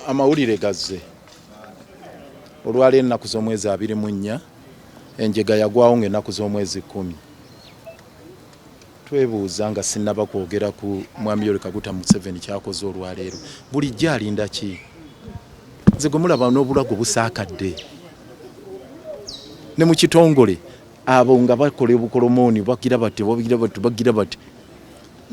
amawulire gazze olwali ennaku z'omwezi 24 enjega yagwawo ng'ennaku z'omwezi 10 twebuuza nga sinnaba kwogera ku mwami Yoweri Kaguta Museveni kyakoze olwaleero bulijjo alinda ki nze gwe mulaba n'obulago busaakadde ne mu kitongole abo nga bakola obukolomooni bagira bati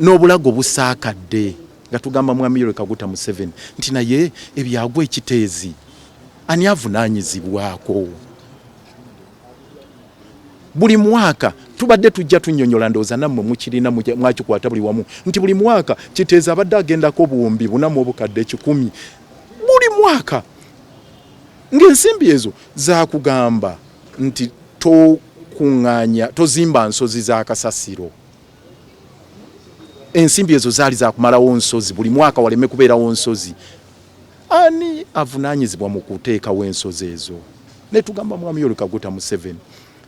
n'obulago busaakadde nga tugamba mwami Yoweri Kaguta Museveni nti naye ebyagwa ekiteezi ani avunaanyizibwako buli mwaka tubadde tujja tunnyonnyola ndowooza nammwe mukirina mwakikwata buli wamu nti buli mwaka kiteezi abadde agendako buwumbi 4 buli mwaka ng'ensimbi ezo zaakugamba nti tokuŋŋaanya tozimba nsozi za kasasiro ensimbi ezo zaali zakumalawo nsozi buli mwaka waleme kubeerawo nsozi ani avunaanyizibwa mu kuteekawo ensozi ezo ne tugamba mwami Yoweri Kaguta Museveni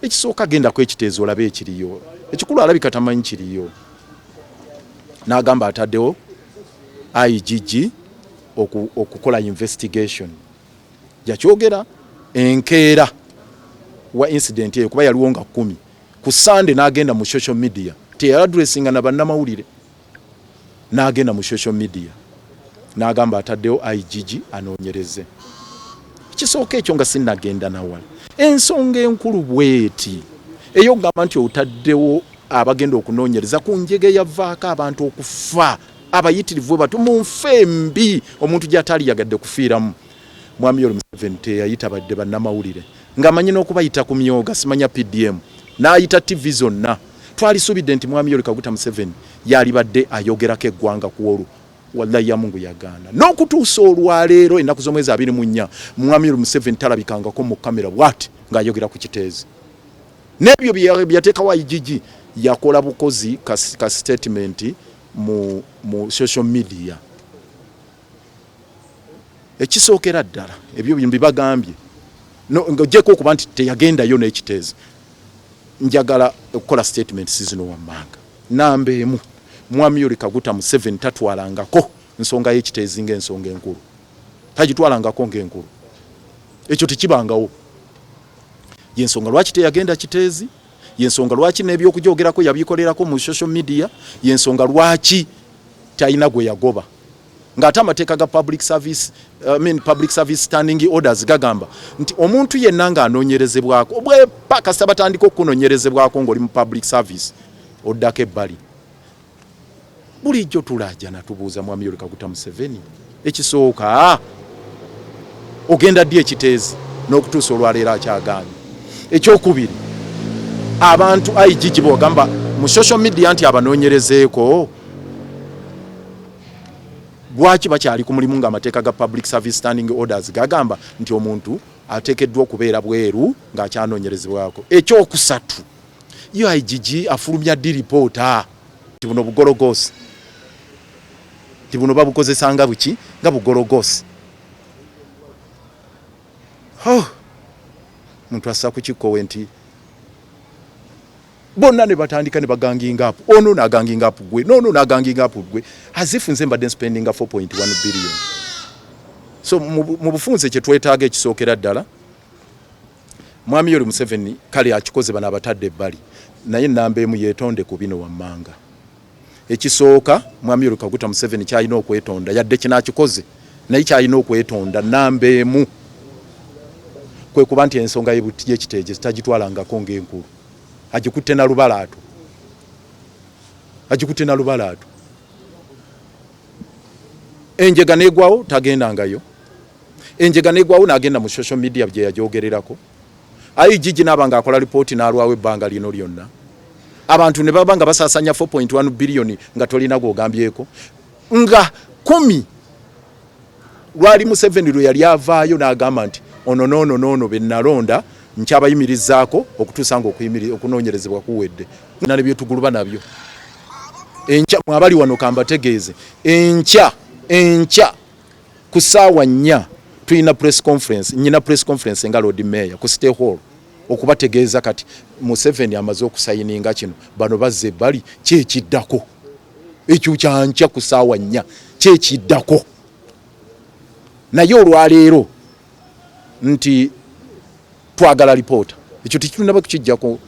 ekisooka genda ku ekiteezo olabe ekiriyo ekikulu alabika tamanyi kiriyo n'agamba ataddewo IGG okukola investigation yakyogera enkeera wa incident eyo kuba yaliwo nga 10 ku Sunday n'agenda mu social media teyaadressinga na bannamawulire n'agenda mu social media n'agamba ataddewo IGG anoonyereze ekisooka ekyo nga sinnagenda nawala ensonga enkulu bweti eyo gamba nti otaddewo abagenda okunoonyereza ku njege yavaako abantu okufa abayitirivu batu mu nfe mbi omuntu gy'atali yagadde kufiiramu mwami Yoweri Museveni teyayita badde bannamawulire ng'amanyi n'okubayita ku myoga simanya PDM n'ayita TV zonna twalisuubidde nti mwami Yoweri Kaguta Museveni yalibadde ayogerako eggwanga ku olwo wallahi ya Mungu yagaana n'okutuusa olwaleero ennaku z'omwezi 24 mwami Yoweri Museveni talabikangako mu kamera bw'ati ng'ayogera ku kiteezi n'ebyo byateekawo IGG yakola bukozi ka statement mu social media ekisookera ddala ebyo mbibagambye ng'ogyeko okuba nti teyagendayo n'ekiteezi njagala okukola statements zino wammanga namba emu mwami Yoweri Kaguta Museveni tatwalangako nsonga y'ekiteezi ng'ensonga enkulu tagitwalangako ng'enkulu ekyo tekibangawo yensonga lwaki teyagenda kiteezi yensonga lwaki n'ebyokujoogerako yabikolerako mu social media yensonga lwaki talina gwe yagoba ng'ate amateeka ga public service standing orders gagamba nti omuntu yenna ng'anoonyerezebwako bwe pakasa batandika okunoonyerezebwako ng'oli mu public service oddako ebbali bulijjo tulaajana tubuuza mwami Yoweri Kaguta Museveni ekisooka ogenda ddi ekiteezi n'okutuusa olwaleero akyagaanye ekyokubiri abantu IGG bogamba mu social media nti abanoonyerezeeko lwaki bakyali ku mulimu ng'amateeka ga public service standing orders gagamba nti omuntu ateekeddwa okubeera bweru ng'akyanoonyerezebwako ekyokusatu yo IGG afulumya ddi ripoota ti buno bugologosi ti buno babukozesanga buki nga bugologosi muntu assa ku kikkowe nti bonna ne batandika ne baganginga apo ono n'aganginga apo gwe nono n'aganginga apo gwe azifu nze mbadde spendinga 4.1 billion so mu bufunze kye twetaaga ekisookera ddala mwami Yoweri Museveni kale akikoze bana abatadde ebbali naye namba emu yeetonde ku bino wammanga ekisooka mwami Yoweri Kaguta Museveni kyalina okwetonda yadde kinakikoze naye kyalina okwetonda namba emu kwe kuba nti ensonga y'ekiteegi zitagitwalangako ng'enkulu agikutte na lubalaato enjega negwawo tagendangayo enjega negwawo n'agenda mu social media bye yagyogererako IGG n'abanga akola ripooti n'alwawo ebbanga lino lyonna abantu ne baba nga basaasanya 4.1 billion nga tolina gwogambyeko nga 10 lwali Museveni lwe yali avaayo n'agamba nti ono bennalonda nkyabayimirizaako okutuusa nga okunoonyerezebwa kuwedde nane byetuguluba nabyo enkya mwabali wano kambategeeze enkya ku ssaawa 4 tulina press conference nyina press conference nga Lord Mayor ku State Hall okubategeeza kati Museveni amaze okusayininga kino bano bazze ebbali kyekiddako ekyo kyankya ku ssaawa 4 kyekiddako naye olwaleero nti twagala lipoota ekyo tekitunaba kukijjako